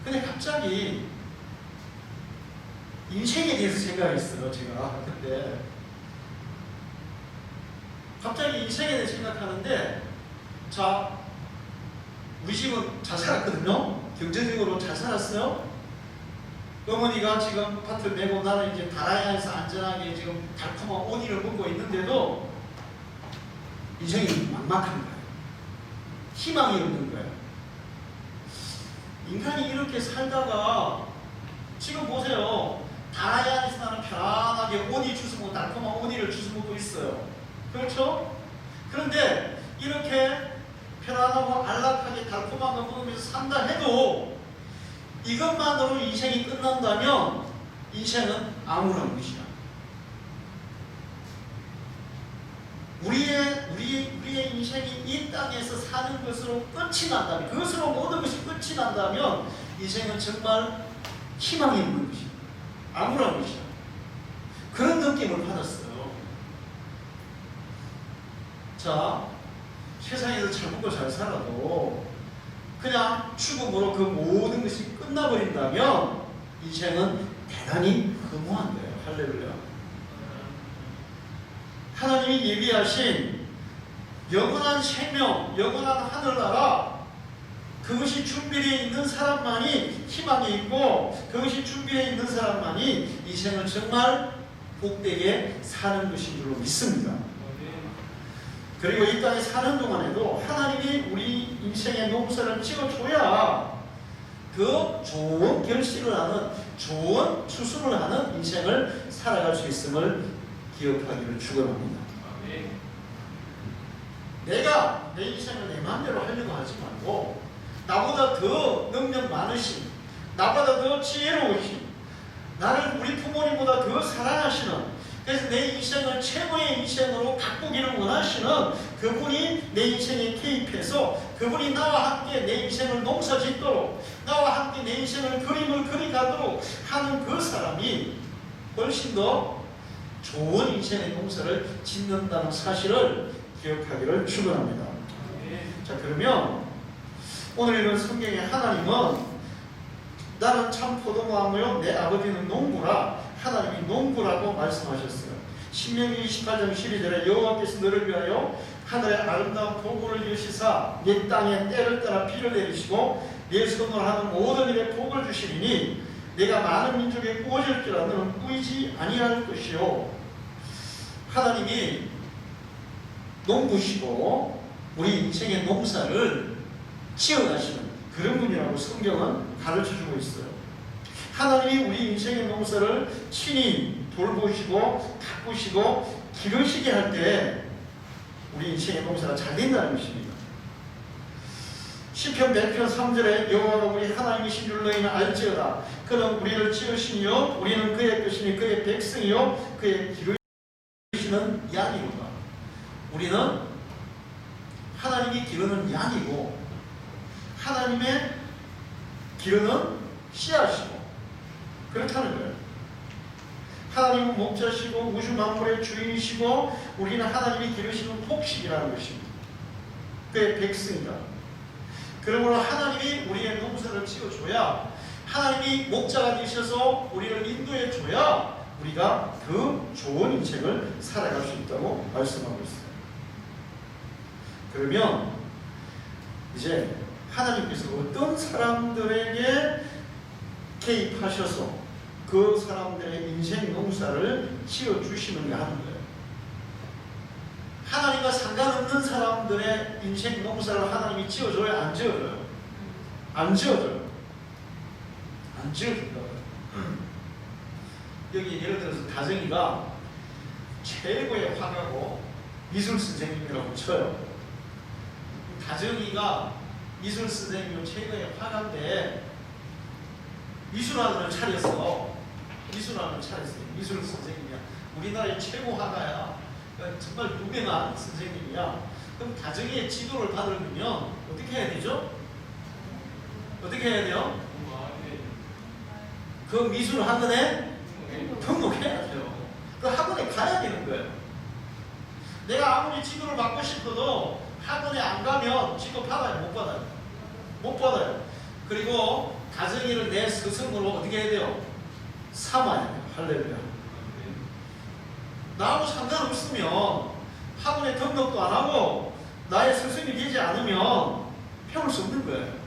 근데 갑자기 인생에 대해서 생각했어요. 제가 그때 갑자기 인생에 대해서 생각하는데 자 우리 집은 잘 살았거든요. 경제적으로 잘 살았어요. 어머니가 지금 밭을 메고 나는 이제 다라이 안에서 안전하게 지금 달콤한 오니를 먹고 있는데도 인생이 막막한 거예요. 희망이 없는 거예요. 인간이 이렇게 살다가 지금 보세요. 다라이 안에서 나는 편안하게 오니 주스 먹고 달콤한 오니를 주스 먹고 있어요. 그렇죠? 그런데 이렇게 편안하고 안락하게 달콤한 거 먹으면서 산다 해도 이것만으로 인생이 끝난다면 인생은 아무런 것이야. 우리의 인생이 이 땅에서 사는 것으로 끝이 난다면, 그것으로 모든 것이 끝이 난다면 인생은 정말 희망이 있는 것이야. 아무런 것이야. 그런 느낌을 받았어요. 자, 세상에서 잘 먹고 잘 살아도 그냥 죽음으로 그 모든 것이 끝나버린다면 인생은 대단히 허무한 거예요. 할렐루야. 하나님이 예비하신 영원한 생명, 영원한 하늘나라, 그것이 준비되어 있는 사람만이 희망이 있고 그것이 준비되어 있는 사람만이 인생을 정말 복되게 사는 것인 줄로 믿습니다. 그리고 이 땅에 사는 동안에도 하나님이 우리 인생의 농사를 지어줘야 그 좋은 결실을 하는, 좋은 추수를 하는 인생을 살아갈 수 있음을 기억하기를 축원합니다. 내가 내 인생을 내 마음대로 하려고 하지 말고 나보다 더 능력 많으신, 나보다 더 지혜로우신, 나를 우리 부모님보다 더 사랑하시는, 그래서 내 인생을 최고의 인생으로 가꾸기를 원하시는 그분이 내 인생에 개입해서 그분이 나와 함께 내 인생을 농사짓도록, 나와 함께 내 인생을 그림을 그려가도록 하는 그 사람이 훨씬 더 좋은 인생의 농사를 짓는다는 사실을 기억하기를 축원합니다. 자, 그러면 오늘 이런 성경의 하나님은 나는 참 포도나무요 내 아버지는 농부라, 하나님이 농부라고 말씀하셨어요. 신명기 28장 12절에 여호와께서 너를 위하여 하늘의 아름다운 복을 이루시사 내 땅에 때를 따라 비를 내리시고 내 손으로 하는 모든 일에 복을 주시리니 내가 많은 민족에 꾸어질지라 너는 꾸이지 아니할 것이요. 하나님이 농부시고 우리 인생의 농사를 지어가시는 그런 분이라고 성경은 가르쳐주고 있어요. 하나님이 우리 인생의 농사를 친히 돌보시고 가꾸시고 기르시게 할 때 우리 인생의 농사가 잘 된다는 것입니다. 시편 100편 3절에 여호와가 우리 하나님이신 줄 너희는 알지어다. 그는 우리를 지으시니요 우리는 그의 것이니 그의 백성이요 그의 기르시는 양이로다. 우리는 하나님이 기르는 양이고 하나님의 기르는 씨앗이고 그렇다는 거예요. 하나님은 목자시고 우주 만물의 주인이시고 우리는 하나님이 기르시는 곡식이라는 것입니다. 그의 백성이다. 그러므로 하나님이 우리의 농사를 지어줘야 하나님이 목자가 되셔서 우리를 인도해줘야 우리가 그 좋은 인생을 살아갈 수 있다고 말씀하고 있어요. 그러면 이제 하나님께서 어떤 사람들에게 개입하셔서 그 사람들의 인생 농사를 지어주시느냐 하는 거예요. 하나님과 상관없는 사람들의 인생 농사를 하나님이 지어줘요? 안 지어줘요? 안 지어줘요. 안 지어준다. 여기 예를 들어서 다정이가 최고의 화가고 미술 선생님이라고 쳐요. 다정이가 미술 선생님이고 최고의 화가인데 미술학원을 차렸어. 미술학원을 차렸어요. 미술 선생님이야. 우리나라의 최고 화가야. 그러니까 정말 유명한 선생님이야. 그럼 다정이의 지도를 받으려면 어떻게 해야 되죠? 어떻게 해야 돼요? 그 미술 학원에 등록해야죠. 그 학원에 가야 되는 거예요. 내가 아무리 지도를 받고 싶어도 학원에 안 가면 지도 받아요? 못 받아요? 못 받아요. 그리고 다정이를 내 스승으로 어떻게 해야 돼요? 삼아야 돼요. 할렐루야. 나하고 상관없으면 학원에 등록도 안 하고 나의 스승이 되지 않으면 배울 수 없는 거예요.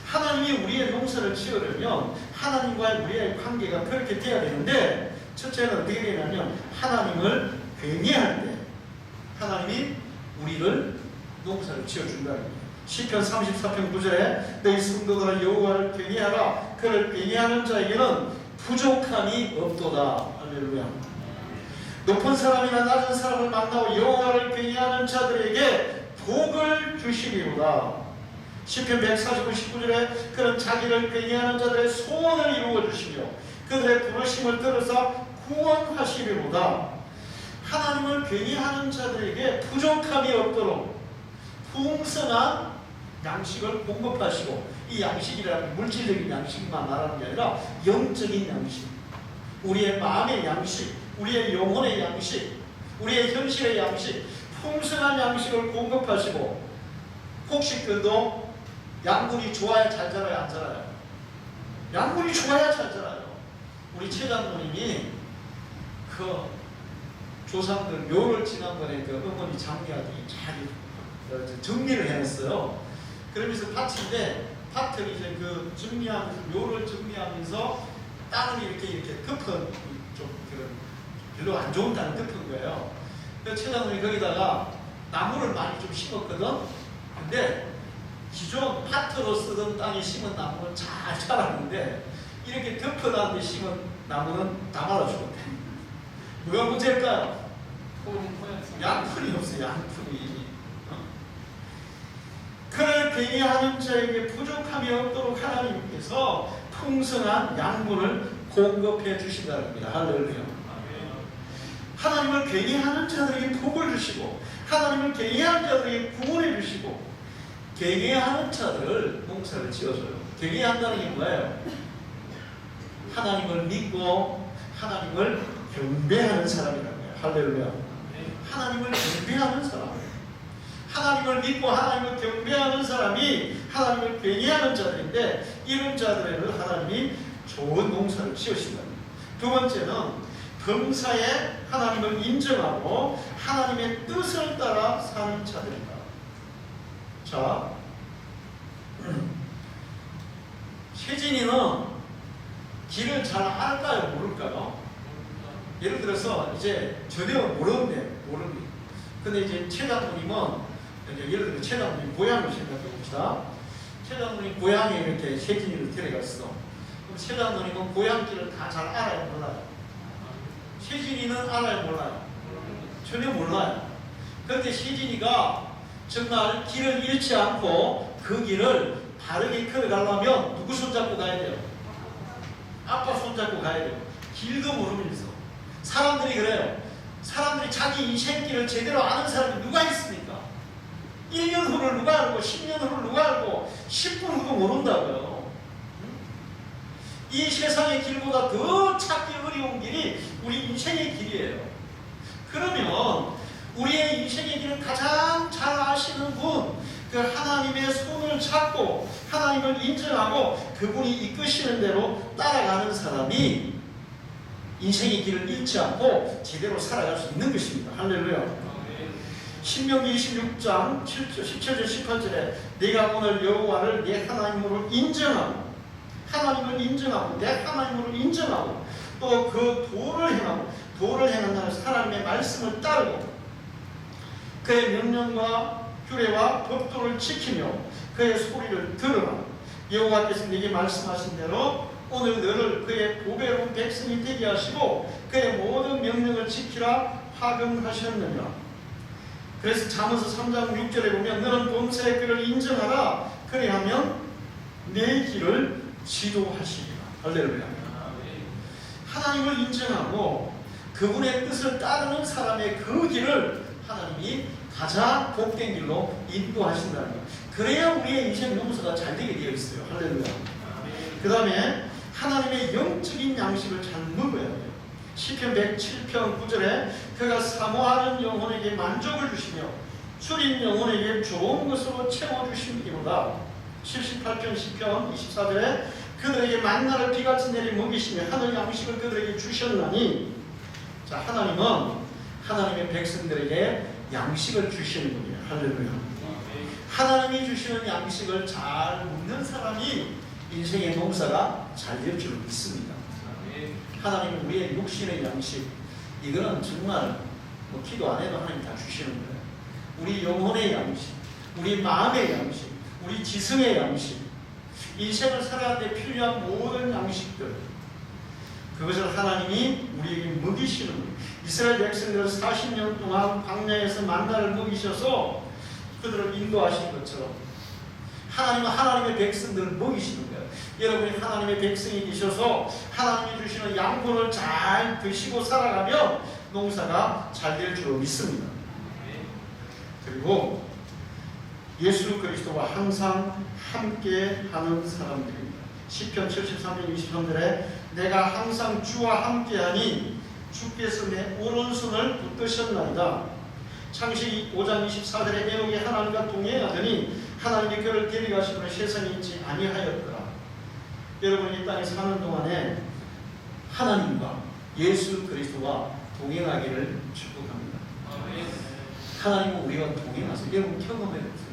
하나님이 우리의 농사를 지으려면 하나님과의 우리의 관계가 그렇게 돼야 되는데 첫째는 어떻게 되냐면 하나님을 회개할 때 하나님이 우리를 농사를 지어준다는 거예요. 시편 34편 9절에 너희 성도들아 여호와를 회개하라. 그를 회개하는 자에게는 부족함이 없도다. 할렐루야. 높은 사람이나 낮은 사람을 만나고 여호와를 회개하는 자들에게 복을 주시리로다. 시편 149, 19절에 그는 자기를 회개하는 자들의 소원을 이루어 주시며 그들의 부르심을 들으사 구원하시리로다. 하나님을 회개하는 자들에게 부족함이 없도록 풍성한 양식을 공급하시고, 이 양식이라는 물질적인 양식만 말하는 게 아니라 영적인 양식, 우리의 마음의 양식, 우리의 영혼의 양식, 우리의 현실의 양식, 풍성한 양식을 공급하시고, 곡식들도 양분이 좋아야 잘 자라요, 안 자라요? 양분이 좋아야 잘 자라요. 우리 최장로님이 그 조상들 묘를 지난번에 그 어머니 장례하더니 잘 정리를 해놨어요. 그러면서 밭인데 밭을 이제 그 정리하면서 묘를 정리하면서 땅을 이렇게 덮은 좀 그런 별로 안 좋은 땅을 덮은 거예요. 그래서 최장로님이 거기다가 나무를 많이 좀 심었거든. 근데 기존 밭으로 쓰던 땅에 심은 나무는 잘 자랐는데 이렇게 덮어놨는데 심은 나무는 다 말아 죽었대. 뭐가 문제일까요? 양푼이 없어요. 양푼이. 그를 회개하는 자에게 부족함이 없도록 하나님께서 풍성한 양분을 공급해 주신다는 겁니다. 할렐루야. 하나님을 회개하는 자들에게 복을 주시고, 하나님을 회개하는 자들에게 구원해 주시고, 회개하는 자들을 농사를 지어줘요. 회개한다는 게 뭐예요? 하나님을 믿고 하나님을 경배하는 사람이라는 거예요. 할렐루야. 하나님을 경배하는 사람, 하나님을 믿고 하나님을 경배하는 사람이 하나님을 회개하는 자들인데, 이런 자들에는 하나님이 좋은 농사를 지으신다. 두 번째는 범사에 하나님을 인정하고 하나님의 뜻을 따라 사는 자들이다. 자, 혜진이는 길을 잘 알까요? 모를까요? 예를 들어서 이제 전혀 모르는데 근데 이제 최 장로님은 예를 들어 최 장로님 고향을 생각해 봅시다. 최 장로님 고향에 이렇게 혜진이를 데려갔어. 그럼 최 장로님은 고향길을 다 잘 알아요? 몰라요? 혜진이는 알아요? 몰라요? 전혀 몰라요. 그런데 혜진이가 정말 길을 잃지 않고 그 길을 바르게 걸어가려면 누구 손잡고 가야 돼요? 아빠 손잡고 가야 돼요. 길도 모르면서. 사람들이 그래요. 사람들이 자기 인생길을 제대로 아는 사람이 누가 있습니까? 1년 후를 누가 알고 10년 후를 누가 알고 10분 후도 모른다고요. 이 세상의 길보다 더 찾기 어려운 길이 우리 인생의 길이에요. 그러면 우리의 인생의 길을 가장 잘 아시는 분, 그 하나님의 손을 잡고 하나님을 인정하고 그분이 이끄시는 대로 따라가는 사람이 인생의 길을 잃지 않고 제대로 살아갈 수 있는 것입니다. 할렐루야. 신명기 26장 17절 18절에 내가 오늘 여호와를 내 하나님으로 인정하고 하나님을 인정하고 내 하나님으로 인정하고 또 그 도를 행한다는 하나님의 말씀을 따르고 그의 명령과 규례와 법도를 지키며 그의 소리를 들으라. 여호와께서 네게 말씀하신 대로 오늘 너를 그의 보배로운 백성이 되게 하시고 그의 모든 명령을 지키라 하금하셨느니라. 그래서 잠언서 3장 6절에 보면 너는 범사의 그를 인정하라. 그리하면 내 길을 지도하시리라. 할렐루야. 하나님을 인정하고 그분의 뜻을 따르는 사람의 그 길을 하나님이 가장 복된 길로 인도하신다는 것. 그래야 우리의 인생 용서가 잘 되게 되어 있어요. 할렐루야. 그 다음에 하나님의 영적인 양식을 잘 먹어야 돼요. 시편 107편 9절에 그가 사모하는 영혼에게 만족을 주시며 줄인 영혼에게 좋은 것으로 채워주시기보다 78편 10편 24절에 그들에게 만나를 비같이 내리 먹이시며 하늘 양식을 그들에게 주셨나니. 자, 하나님은 하나님의 백성들에게 양식을 주시는 분이에요. 할렐루야. 하나님이 주시는 양식을 잘 먹는 사람이 인생의 농사가 잘 될 줄 믿습니다. 하나님은 우리의 육신의 양식, 이거는 정말 뭐 기도 안 해도 하나님 다 주시는 거예요. 우리 영혼의 양식, 우리 마음의 양식, 우리 지성의 양식, 인생을 살아가는데 필요한 모든 양식들, 그것을 하나님이 우리에게 먹이시는 거예요. 이스라엘 백성들은 40년 동안 광야에서 만나를 먹이셔서 그들을 인도하신 것처럼 하나님은 하나님의 백성들을 먹이시는 거예요. 여러분이 하나님의 백성이 되셔서 하나님이 주시는 양분을 잘 드시고 살아가면 농사가 잘 될 줄 믿습니다. 그리고 예수 그리스도와 항상 함께 하는 사람들입니다. 시편 73편 23절에 내가 항상 주와 함께하니 주께서 내 오른손을 붙드셨나이다. 창세기 5장 24절에 에녹이 하나님과 동행하더니 하나님이 그를 데려가시고는 세상에 있지 아니하였더라. 여러분이 이 땅에 사는 동안에 하나님과 예수 그리스도와 동행하기를 축복합니다. 하나님은 우리가 동행하세요. 여러분 경험해보세요.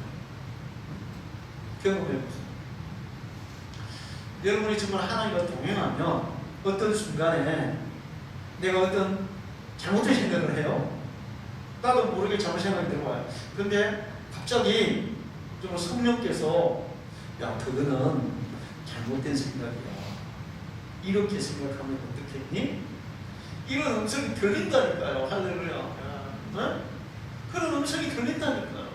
경험해보세요. 여러분이 정말 하나님과 동행하면 어떤 순간에 내가 어떤 잘못된 생각을 해요. 나도 모르게 잘못 생각이 들어와요. 근데 갑자기 좀 성령께서 야, 그거는 잘못된 생각이야. 이렇게 생각하면 어떻겠니? 이런 음성이 들린다니까요. 할렐루야. 네? 그런 음성이 들린다니까요.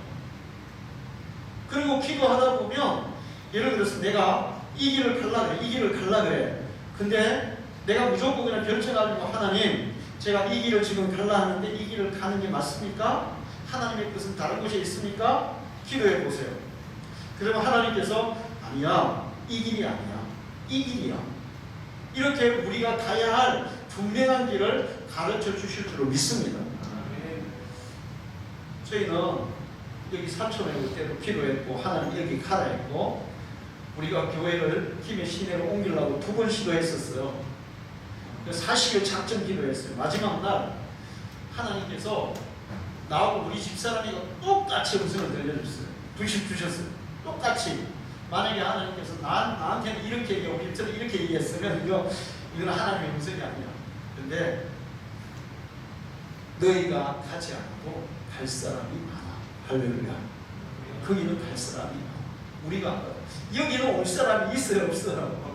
그리고 기도하다 보면 예를 들어서 내가 이 길을 갈라 그래. 이 길을 갈라 그래. 근데 내가 무조건 그냥 결정하려고 하나님 제가 이 길을 지금 갈라 하는데 이 길을 가는 게 맞습니까? 하나님의 뜻은 다른 곳에 있습니까? 기도해 보세요. 그러면 하나님께서 아니야. 이 길이 아니야. 이 길이야. 이렇게 우리가 가야 할 분명한 길을 가르쳐 주실 줄로 믿습니다. 저희는 여기 사촌에 올 때도 기도했고 하나님 여기 가라 했고 우리가 교회를 김해 시내로 옮기려고 2번 시도했었어요. 40일 작정 기도했어요. 마지막 날 하나님께서 나하고 우리 집사람이 똑같이 음성을 들려줬어요. 주셨어요. 똑같이. 만약에 하나님께서 나한테는 이렇게 얘기하고 일처럼 이렇게 얘기했으면 이건 하나님의 음성이 아니야. 근데 너희가 가지 않아도 갈 사람이 많아. 할렐루야. 거기는 갈 사람이 많아. 우리가 안 가요. 여기는 올 사람이 있어요, 없어요?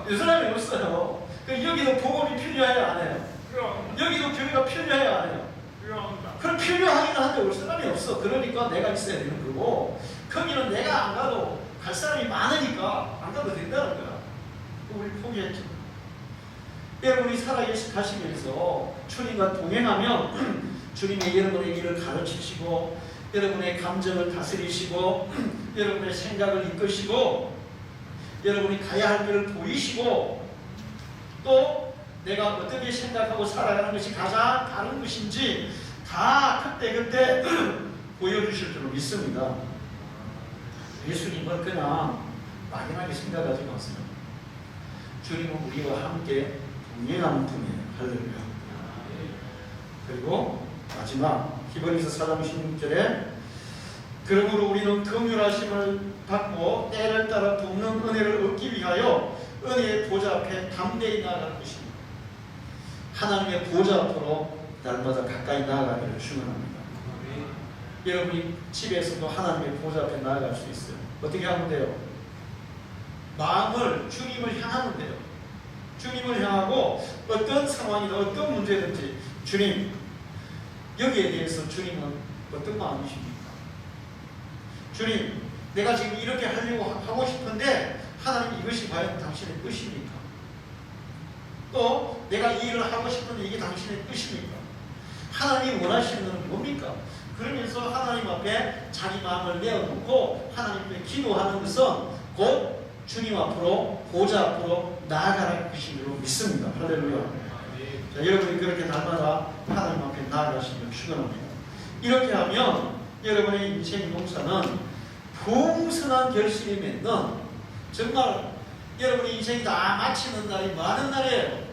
이 사람이 없어요. 여기도 복음이 필요해요, 안 해요? 여기도 교회가 필요해요, 안 해요? 그럼 필요하긴 한데 올 사람이 없어. 그러니까 내가 있어야 되는 거고, 거기는 내가 안 가도 갈 사람이 많으니까 안 가도 된다는 거야. 우리 포기했죠. 여러분이 살아가시면서 주님과 동행하면 주님의 여러분의 길을 가르치시고, 여러분의 감정을 다스리시고, 여러분의 생각을 이끄시고, 여러분이 가야 할 길을 보이시고, 또 내가 어떻게 생각하고 살아가는 것이 가장 다른 것인지 다 그때 보여주실 줄 믿습니다. 예수님은 그냥 막연하게 생각하지 마세요. 주님은 우리와 함께 동행하는 분이에요. 할렐루야. 그리고 마지막 히브리서 4장 16절에 그러므로 우리는 긍휼하심을 받고 때를 따라 돕는 은혜를 얻기 위하여 은혜의 보좌 앞에 담대히 나아가는 것입니다. 하나님의 보좌 앞으로 날마다 가까이 나아가기를 축원합니다. 여러분이 집에서도 하나님의 보좌 앞에 나아갈 수 있어요. 어떻게 하면 돼요? 마음을 주님을 향하면 돼요. 주님을 향하고 어떤 상황이든 어떤 문제든지 주님, 여기에 대해서 주님은 어떤 마음이십니까? 주님, 내가 지금 이렇게 하려고 하고 싶은데 하나님 이것이 과연 당신의 뜻입니까? 또 내가 이 일을 하고 싶은데 이게 당신의 뜻입니까? 하나님이 원하시는 것은 뭡니까? 그러면서 하나님 앞에 자기 마음을 내어놓고 하나님 앞에 기도하는 것은 곧 주님 앞으로 보좌 앞으로 나아가는 것인 줄로 믿습니다. 할렐루야. 자, 여러분이 그렇게 날마다 하나님 앞에 나아가시면 축원합니다. 이렇게 하면 여러분의 인생 농사는 풍성한 결실이 맺는, 정말 여러분의 인생이 다 마치는 날이 많은 날이에요.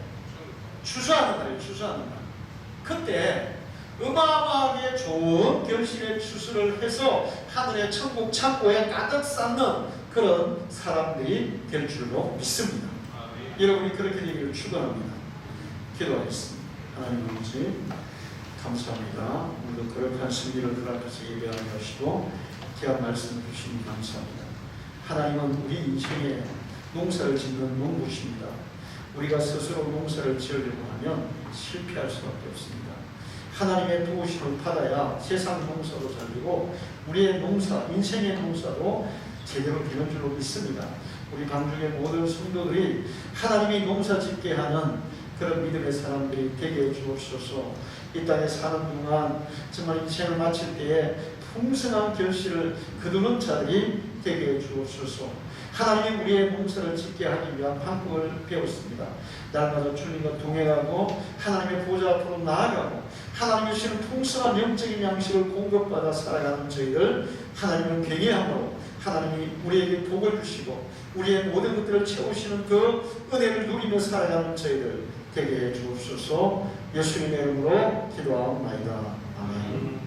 추수하는 날이에요. 추수하는 날. 그때 어마어마하게 좋은 결실의 추수를 해서 하늘의 천국 창고에 가득 쌓는 그런 사람들이 될 줄로 믿습니다. 여러분이 그렇게 되기를 축원합니다. 기도하겠습니다. 하나님 아버지 감사합니다. 오늘도 거룩한 승리를 그 앞에서 예배하게 하시고 귀한 말씀을 주시니 감사합니다. 하나님은 우리 인생에 농사를 짓는 농부십니다. 우리가 스스로 농사를 지으려고 하면 실패할 수밖에 없습니다. 하나님의 도우심을 받아야 세상 농사도 잘 되고 우리의 농사, 인생의 농사도 제대로 되는 줄로 믿습니다. 우리 방중의 모든 성도들이 하나님이 농사 짓게 하는 그런 믿음의 사람들이 되게 해주옵소서. 이 땅에 사는 동안 정말 인생을 마칠 때에 풍성한 결실을 거두는 자들이 되게 해주옵소서. 하나님이 우리의 농사를 짓게 하기 위한 방법을 배웠습니다. 날마다 주님과 동행하고 하나님의 보좌 앞으로 나아가고 하나님의 주시는 풍성한 영적인 양식을 공급받아 살아가는 저희들 하나님을 경외함으로 하나님이 우리에게 복을 주시고 우리의 모든 것들을 채우시는 그 은혜를 누리며 살아가는 저희들 되게 해 주옵소서. 예수님의 이름으로 기도하옵나이다. 아멘.